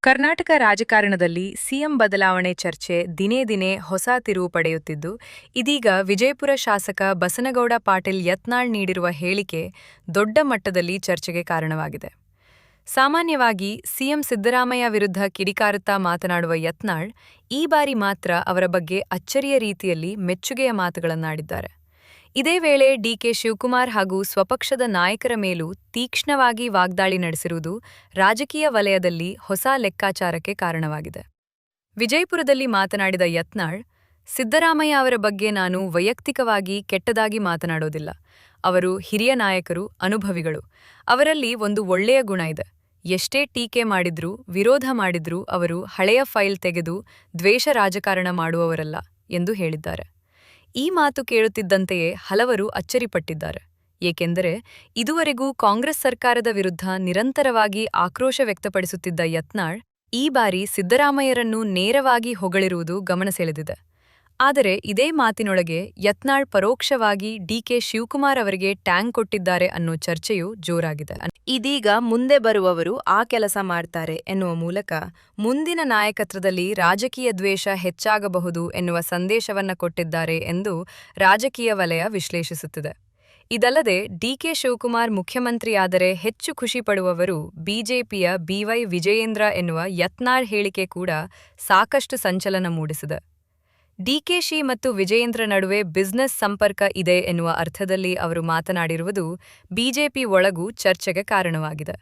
ಕರ್ನಾಟಕ ರಾಜಕಾರಣದಲ್ಲಿ ಸಿಎಂ ಬದಲಾವಣೆ ಚರ್ಚೆ ದಿನೇ ದಿನೇ ಹೊಸ ತಿರುವು ಪಡೆಯುತ್ತಿದ್ದು, ಇದೀಗ ವಿಜಯಪುರ ಶಾಸಕ ಬಸನಗೌಡ ಪಾಟೀಲ್ ಯತ್ನಾಳ್ ನೀಡಿರುವ ಹೇಳಿಕೆ ದೊಡ್ಡ ಮಟ್ಟದಲ್ಲಿ ಚರ್ಚೆಗೆ ಕಾರಣವಾಗಿದೆ. ಸಾಮಾನ್ಯವಾಗಿ ಸಿಎಂ ಸಿದ್ದರಾಮಯ್ಯ ವಿರುದ್ಧ ಕಿಡಿಕಾರುತ್ತಾ ಮಾತನಾಡುವ ಯತ್ನಾಳ್ ಈ ಬಾರಿ ಮಾತ್ರ ಅವರ ಬಗ್ಗೆ ಅಚ್ಚರಿಯ ರೀತಿಯಲ್ಲಿ ಮೆಚ್ಚುಗೆಯ ಮಾತುಗಳನ್ನಾಡಿದ್ದಾರೆ. ಇದೇ ವೇಳೆ ಡಿಕೆ ಶಿವಕುಮಾರ್ ಹಾಗೂ ಸ್ವಪಕ್ಷದ ನಾಯಕರ ಮೇಲೂ ತೀಕ್ಷ್ಣವಾಗಿ ವಾಗ್ದಾಳಿ ನಡೆಸಿರುವುದು ರಾಜಕೀಯ ವಲಯದಲ್ಲಿ ಹೊಸ ಲೆಕ್ಕಾಚಾರಕ್ಕೆ ಕಾರಣವಾಗಿದೆ. ವಿಜಯಪುರದಲ್ಲಿ ಮಾತನಾಡಿದ ಯತ್ನಾಳ್, ಸಿದ್ದರಾಮಯ್ಯ ಅವರ ಬಗ್ಗೆ ನಾನು ವೈಯಕ್ತಿಕವಾಗಿ ಕೆಟ್ಟದಾಗಿ ಮಾತನಾಡೋದಿಲ್ಲ. ಅವರು ಹಿರಿಯ ನಾಯಕರು, ಅನುಭವಿಗಳು. ಅವರಲ್ಲಿ ಒಂದು ಒಳ್ಳೆಯ ಗುಣ ಇದೆ. ಎಷ್ಟೇ ಟೀಕೆ ಮಾಡಿದ್ರೂ, ವಿರೋಧ ಮಾಡಿದ್ರೂ ಅವರು ಹಳೆಯ ಫೈಲ್ ತೆಗೆದು ದ್ವೇಷ ರಾಜಕಾರಣ ಮಾಡುವವರಲ್ಲ ಎಂದು ಹೇಳಿದ್ದಾರೆ. ಈ ಮಾತು ಕೇಳುತ್ತಿದ್ದಂತೆಯೇ ಹಲವರು ಅಚ್ಚರಿಪಟ್ಟಿದ್ದಾರೆ. ಏಕೆಂದರೆ ಇದುವರೆಗೂ ಕಾಂಗ್ರೆಸ್ ಸರ್ಕಾರದ ವಿರುದ್ಧ ನಿರಂತರವಾಗಿ ಆಕ್ರೋಶ ವ್ಯಕ್ತಪಡಿಸುತ್ತಿದ್ದ ಯತ್ನಾಳ್ ಈ ಬಾರಿ ಸಿದ್ದರಾಮಯ್ಯರನ್ನು ನೇರವಾಗಿ ಹೊಗಳಿರುವುದು ಗಮನ ಸೆಳೆದಿದೆ. ಆದರೆ ಇದೇ ಮಾತಿನೊಳಗೆ ಯತ್ನಾಳ್ ಪರೋಕ್ಷವಾಗಿ ಡಿಕೆ ಶಿವಕುಮಾರ್ ಅವರಿಗೆ ಟ್ಯಾಂಗ್ ಕೊಟ್ಟಿದ್ದಾರೆ ಅನ್ನೋ ಚರ್ಚೆಯೂ ಜೋರಾಗಿದೆ. ಇದೀಗ ಮುಂದೆ ಬರುವವರು ಆ ಕೆಲಸ ಮಾಡ್ತಾರೆ ಎನ್ನುವ ಮೂಲಕ ಮುಂದಿನ ನಾಯಕತ್ವದಲ್ಲಿ ರಾಜಕೀಯ ದ್ವೇಷ ಹೆಚ್ಚಾಗಬಹುದು ಎನ್ನುವ ಸಂದೇಶವನ್ನ ಕೊಟ್ಟಿದ್ದಾರೆ ಎಂದು ರಾಜಕೀಯ ವಲಯ ವಿಶ್ಲೇಷಿಸುತ್ತಿದೆ. ಇದಲ್ಲದೆ ಡಿಕೆ ಶಿವಕುಮಾರ್ ಮುಖ್ಯಮಂತ್ರಿಯಾದರೆ ಹೆಚ್ಚು ಖುಷಿ ಪಡುವವರು ಬಿಜೆಪಿಯ ಬಿವೈ ವಿಜಯೇಂದ್ರ ಎನ್ನುವ ಯತ್ನಾಳ್ ಹೇಳಿಕೆ ಕೂಡ ಸಾಕಷ್ಟು ಸಂಚಲನ ಮೂಡಿಸಿದೆ. ಡಿಕೆಶಿ ಮತ್ತು ವಿಜಯೇಂದ್ರ ನಡುವೆ ಬಿಸಿನೆಸ್ ಸಂಪರ್ಕ ಇದೆ ಎನ್ನುವ ಅರ್ಥದಲ್ಲಿ ಅವರು ಮಾತನಾಡಿರುವುದು ಬಿಜೆಪಿ ಒಳಗೂ ಚರ್ಚೆಗೆ ಕಾರಣವಾಗಿದೆ.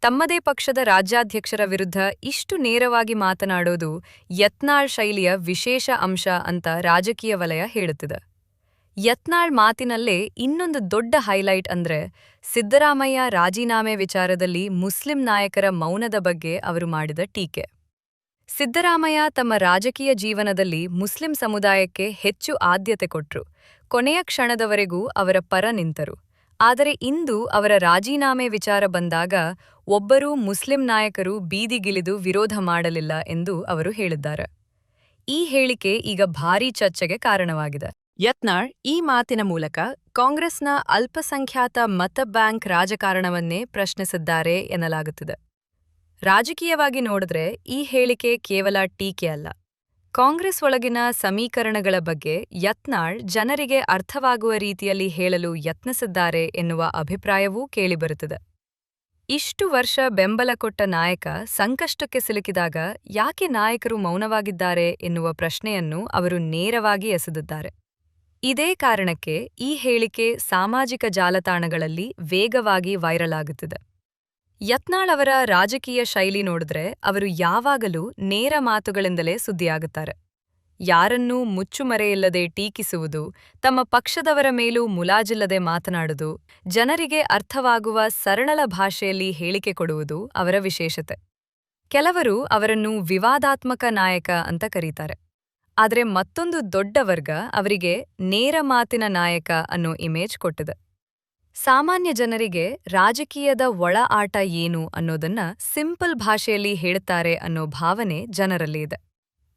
ತಮ್ಮದೇ ಪಕ್ಷದ ರಾಜ್ಯಾಧ್ಯಕ್ಷರ ವಿರುದ್ಧ ಇಷ್ಟು ನೇರವಾಗಿ ಮಾತನಾಡೋದು ಯತ್ನಾಳ್ ಶೈಲಿಯ ವಿಶೇಷ ಅಂಶ ಅಂತ ರಾಜಕೀಯ ವಲಯ ಹೇಳುತ್ತಿದೆ. ಯತ್ನಾಳ್ ಮಾತಿನಲ್ಲೇ ಇನ್ನೊಂದು ದೊಡ್ಡ ಹೈಲೈಟ್ ಅಂದ್ರೆ ಸಿದ್ದರಾಮಯ್ಯ ರಾಜೀನಾಮೆ ವಿಚಾರದಲ್ಲಿ ಮುಸ್ಲಿಂ ನಾಯಕರ ಮೌನದ ಬಗ್ಗೆ ಅವರು ಮಾಡಿದ ಟೀಕೆ. ಸಿದ್ದರಾಮಯ್ಯ ತಮ್ಮ ರಾಜಕೀಯ ಜೀವನದಲ್ಲಿ ಮುಸ್ಲಿಂ ಸಮುದಾಯಕ್ಕೆ ಹೆಚ್ಚು ಆದ್ಯತೆ ಕೊಟ್ರು. ಕೊನೆಯ ಕ್ಷಣದವರೆಗೂ ಅವರ ಪರ ನಿಂತರು. ಆದರೆ ಇಂದು ಅವರ ರಾಜೀನಾಮೆ ವಿಚಾರ ಬಂದಾಗ ಒಬ್ಬರೂ ಮುಸ್ಲಿಂ ನಾಯಕರು ಬೀದಿಗಿಳಿದು ವಿರೋಧ ಮಾಡಲಿಲ್ಲ ಎಂದು ಅವರು ಹೇಳಿದ್ದಾರೆ. ಈ ಹೇಳಿಕೆ ಈಗ ಭಾರೀ ಚರ್ಚೆಗೆ ಕಾರಣವಾಗಿದೆ. ಯತ್ನಾಳ್ ಈ ಮಾತಿನ ಮೂಲಕ ಕಾಂಗ್ರೆಸ್ನ ಅಲ್ಪಸಂಖ್ಯಾತ ಮತ ಬ್ಯಾಂಕ್ ರಾಜಕಾರಣವನ್ನೇ ಪ್ರಶ್ನಿಸಿದ್ದಾರೆ ಎನ್ನಲಾಗುತ್ತಿದೆ. ರಾಜಕೀಯವಾಗಿ ನೋಡಿದ್ರೆ ಈ ಹೇಳಿಕೆ ಕೇವಲ ಟೀಕೆ ಅಲ್ಲ. ಕಾಂಗ್ರೆಸ್ ಒಳಗಿನ ಸಮೀಕರಣಗಳ ಬಗ್ಗೆ ಯತ್ನಾಳ್ ಜನರಿಗೆ ಅರ್ಥವಾಗುವ ರೀತಿಯಲ್ಲಿ ಹೇಳಲು ಯತ್ನಿಸಿದ್ದಾರೆ ಎನ್ನುವ ಅಭಿಪ್ರಾಯವೂ ಕೇಳಿಬರುತ್ತಿದೆ. ಇಷ್ಟು ವರ್ಷ ಬೆಂಬಲ ಕೊಟ್ಟ ನಾಯಕ ಸಂಕಷ್ಟಕ್ಕೆ ಸಿಲುಕಿದಾಗ ಯಾಕೆ ನಾಯಕರು ಮೌನವಾಗಿದ್ದಾರೆ ಎನ್ನುವ ಪ್ರಶ್ನೆಯನ್ನು ಅವರು ನೇರವಾಗಿ ಎಸೆದಿದ್ದಾರೆ. ಇದೇ ಕಾರಣಕ್ಕೆ ಈ ಹೇಳಿಕೆ ಸಾಮಾಜಿಕ ಜಾಲತಾಣಗಳಲ್ಲಿ ವೇಗವಾಗಿ ವೈರಲ್ ಆಗುತ್ತಿದೆ. ಯತ್ನಾಳ್ ಅವರ ರಾಜಕೀಯ ಶೈಲಿ ನೋಡಿದ್ರೆ ಅವರು ಯಾವಾಗಲೂ ನೇರ ಮಾತುಗಳಿಂದಲೇ ಸುದ್ದಿಯಾಗುತ್ತಾರೆ. ಯಾರನ್ನೂ ಮುಚ್ಚುಮರೆಯಿಲ್ಲದೆ ಟೀಕಿಸುವುದು, ತಮ್ಮ ಪಕ್ಷದವರ ಮೇಲೂ ಮುಲಾಜಿಲ್ಲದೆ ಮಾತನಾಡುವುದು, ಜನರಿಗೆ ಅರ್ಥವಾಗುವ ಸರಳ ಭಾಷೆಯಲ್ಲಿ ಹೇಳಿಕೆ ಕೊಡುವುದು ಅವರ ವಿಶೇಷತೆ. ಕೆಲವರು ಅವರನ್ನು ವಿವಾದಾತ್ಮಕ ನಾಯಕ ಅಂತ ಕರೀತಾರೆ. ಆದರೆ ಮತ್ತೊಂದು ದೊಡ್ಡ ವರ್ಗ ಅವರಿಗೆ ನೇರ ಮಾತಿನ ನಾಯಕ ಅನ್ನೋ ಇಮೇಜ್ ಕೊಟ್ಟಿದೆ. ಸಾಮಾನ್ಯ ಜನರಿಗೆ ರಾಜಕೀಯದ ಒಳ ಆಟ ಏನು ಅನ್ನೋದನ್ನ ಸಿಂಪಲ್ ಭಾಷೆಯಲ್ಲಿ ಹೇಳುತ್ತಾರೆ ಅನ್ನೋ ಭಾವನೆ ಜನರಲ್ಲಿ ಇದೆ.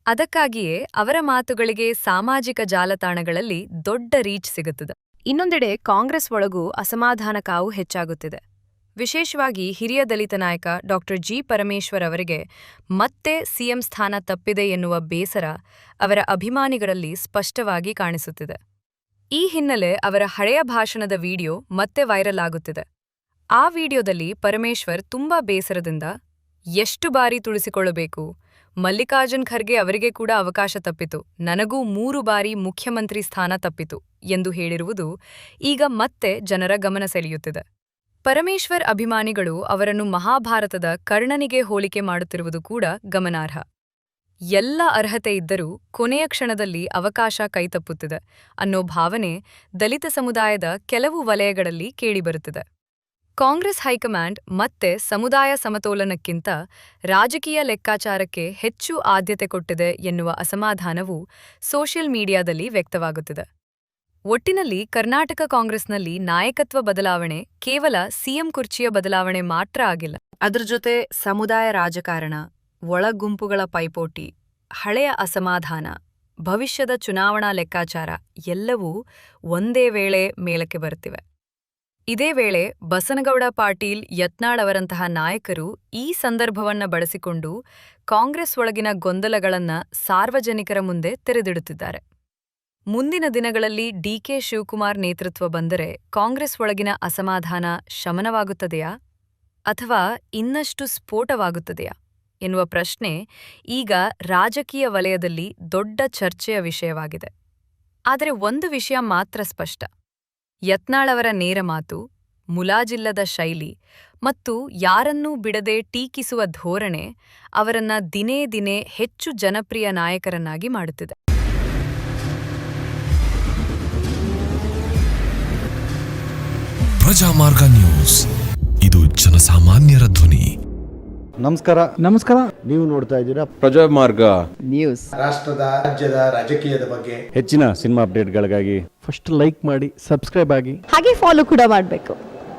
ಅದಕ್ಕಾಗಿಯೇ ಅವರ ಮಾತುಗಳಿಗೆ ಸಾಮಾಜಿಕ ಜಾಲತಾಣಗಳಲ್ಲಿ ದೊಡ್ಡ ರೀಚ್ ಸಿಗುತ್ತದೆ. ಇನ್ನೊಂದೆಡೆ ಕಾಂಗ್ರೆಸ್ ಒಳಗೂ ಅಸಮಾಧಾನ ಕಾವು ಹೆಚ್ಚಾಗುತ್ತಿದೆ. ವಿಶೇಷವಾಗಿ ಹಿರಿಯ ದಲಿತ ನಾಯಕ ಡಾ ಜಿ ಪರಮೇಶ್ವರ್ ಅವರಿಗೆ ಮತ್ತೆ ಸಿಎಂ ಸ್ಥಾನ ತಪ್ಪಿದೆ ಎನ್ನುವ ಬೇಸರ ಅವರ ಅಭಿಮಾನಿಗಳಲ್ಲಿ ಸ್ಪಷ್ಟವಾಗಿ ಕಾಣಿಸುತ್ತಿದೆ. ಈ ಹಿನ್ನೆಲೆ ಅವರ ಹಳೆಯ ಭಾಷಣದ ವಿಡಿಯೋ ಮತ್ತೆ ವೈರಲ್ ಆಗುತ್ತಿದೆ. ಆ ವಿಡಿಯೋದಲ್ಲಿ ಪರಮೇಶ್ವರ್ ತುಂಬಾ ಬೇಸರದಿಂದ ಎಷ್ಟು ಬಾರಿ ತುಳಿಸಿಕೊಳ್ಳಬೇಕು, ಮಲ್ಲಿಕಾರ್ಜುನ್ ಖರ್ಗೆ ಅವರಿಗೆ ಕೂಡ ಅವಕಾಶ ತಪ್ಪಿತು, ನನಗೂ 3 ಬಾರಿ ಮುಖ್ಯಮಂತ್ರಿ ಸ್ಥಾನ ತಪ್ಪಿತು ಎಂದು ಹೇಳಿರುವುದು ಈಗ ಮತ್ತೆ ಜನರ ಗಮನ ಸೆಳೆಯುತ್ತಿದೆ. ಪರಮೇಶ್ವರ್ ಅಭಿಮಾನಿಗಳು ಅವರನ್ನು ಮಹಾಭಾರತದ ಕರ್ಣನಿಗೆ ಹೋಲಿಕೆ ಮಾಡುತ್ತಿರುವುದು ಕೂಡ ಗಮನಾರ್ಹ. ಎಲ್ಲ ಅರ್ಹತೆ ಇದ್ದರೂ ಕೊನೆಯ ಕ್ಷಣದಲ್ಲಿ ಅವಕಾಶ ಕೈತಪ್ಪುತ್ತಿದೆ ಅನ್ನೋ ಭಾವನೆ ದಲಿತ ಸಮುದಾಯದ ಕೆಲವು ವಲಯಗಳಲ್ಲಿ ಕೇಳಿಬರುತ್ತಿದೆ. ಕಾಂಗ್ರೆಸ್ ಹೈಕಮಾಂಡ್ ಮತ್ತೆ ಸಮುದಾಯ ಸಮತೋಲನಕ್ಕಿಂತ ರಾಜಕೀಯ ಲೆಕ್ಕಾಚಾರಕ್ಕೆ ಹೆಚ್ಚು ಆದ್ಯತೆ ಕೊಟ್ಟಿದೆ ಎನ್ನುವ ಅಸಮಾಧಾನವು ಸೋಷಿಯಲ್ ಮೀಡಿಯಾದಲ್ಲಿ ವ್ಯಕ್ತವಾಗುತ್ತಿದೆ. ಒಟ್ಟಿನಲ್ಲಿ ಕರ್ನಾಟಕ ಕಾಂಗ್ರೆಸ್ನಲ್ಲಿ ನಾಯಕತ್ವ ಬದಲಾವಣೆ ಕೇವಲ ಸಿಎಂ ಕುರ್ಚಿಯ ಬದಲಾವಣೆ ಮಾತ್ರ ಆಗಿಲ್ಲ. ಅದರ ಜೊತೆ ಸಮುದಾಯ ರಾಜಕಾರಣ, ಒಳ ಗುಂಪುಗಳ ಪೈಪೋಟಿ, ಹಳೆಯ ಅಸಮಾಧಾನ, ಭವಿಷ್ಯದ ಚುನಾವಣಾ ಲೆಕ್ಕಾಚಾರ ಎಲ್ಲವೂ ಒಂದೇ ವೇಳೆ ಮೇಲಕ್ಕೆ ಬರುತ್ತಿವೆ. ಇದೇ ವೇಳೆ ಬಸನಗೌಡ ಪಾಟೀಲ್ ಯತ್ನಾಳ್ ಅವರಂತಹ ನಾಯಕರು ಈ ಸಂದರ್ಭವನ್ನ ಬಳಸಿಕೊಂಡು ಕಾಂಗ್ರೆಸ್ ಒಳಗಿನ ಗೊಂದಲಗಳನ್ನ ಸಾರ್ವಜನಿಕರ ಮುಂದೆ ತೆರೆದಿಡುತ್ತಿದ್ದಾರೆ. ಮುಂದಿನ ದಿನಗಳಲ್ಲಿ ಡಿಕೆ ಶಿವಕುಮಾರ್ ನೇತೃತ್ವ ಬಂದರೆ ಕಾಂಗ್ರೆಸ್ ಒಳಗಿನ ಅಸಮಾಧಾನ ಶಮನವಾಗುತ್ತದೆಯಾ ಅಥವಾ ಇನ್ನಷ್ಟು ಸ್ಫೋಟವಾಗುತ್ತದೆಯಾ ಎನ್ನುವ ಪ್ರಶ್ನೆ ಈಗ ರಾಜಕೀಯ ವಲಯದಲ್ಲಿ ದೊಡ್ಡ ಚರ್ಚೆಯ ವಿಷಯವಾಗಿದೆ. ಆದರೆ ಒಂದು ವಿಷಯ ಮಾತ್ರ ಸ್ಪಷ್ಟ: ಯತ್ನಾಳ್ ಅವರ ನೇರ ಮಾತು, ಮುಲಾಜಿಲ್ಲದ ಶೈಲಿ ಮತ್ತು ಯಾರನ್ನೂ ಬಿಡದೆ ಟೀಕಿಸುವ ಧೋರಣೆ ಅವರನ್ನ ದಿನೇ ದಿನೇ ಹೆಚ್ಚು ಜನಪ್ರಿಯ ನಾಯಕರನ್ನಾಗಿ ಮಾಡುತ್ತಿದೆ. ಪ್ರಜಾಮಾರ್ಗ ನ್ಯೂಸ್, ಇದು ಜನಸಾಮಾನ್ಯರ ಧ್ವನಿ. ನಮಸ್ಕಾರ. ನೀವು ನೋಡ್ತಾ ಇದ್ದೀರಾ ಪ್ರಜಾಮಾರ್ಗ ನ್ಯೂಸ್. ರಾಷ್ಟ್ರದ ರಾಜ್ಯದ ರಾಜಕೀಯದ ಬಗ್ಗೆ ಹೆಚ್ಚಿನ ಸಿನಿಮಾ ಅಪ್ಡೇಟ್ಗಳಿಗಾಗಿ ಫಸ್ಟ್ ಲೈಕ್ ಮಾಡಿ, ಸಬ್ಸ್ಕ್ರೈಬ್ ಆಗಿ, ಹಾಗೆ ಫಾಲೋ ಕೂಡ ಮಾಡಬೇಕು.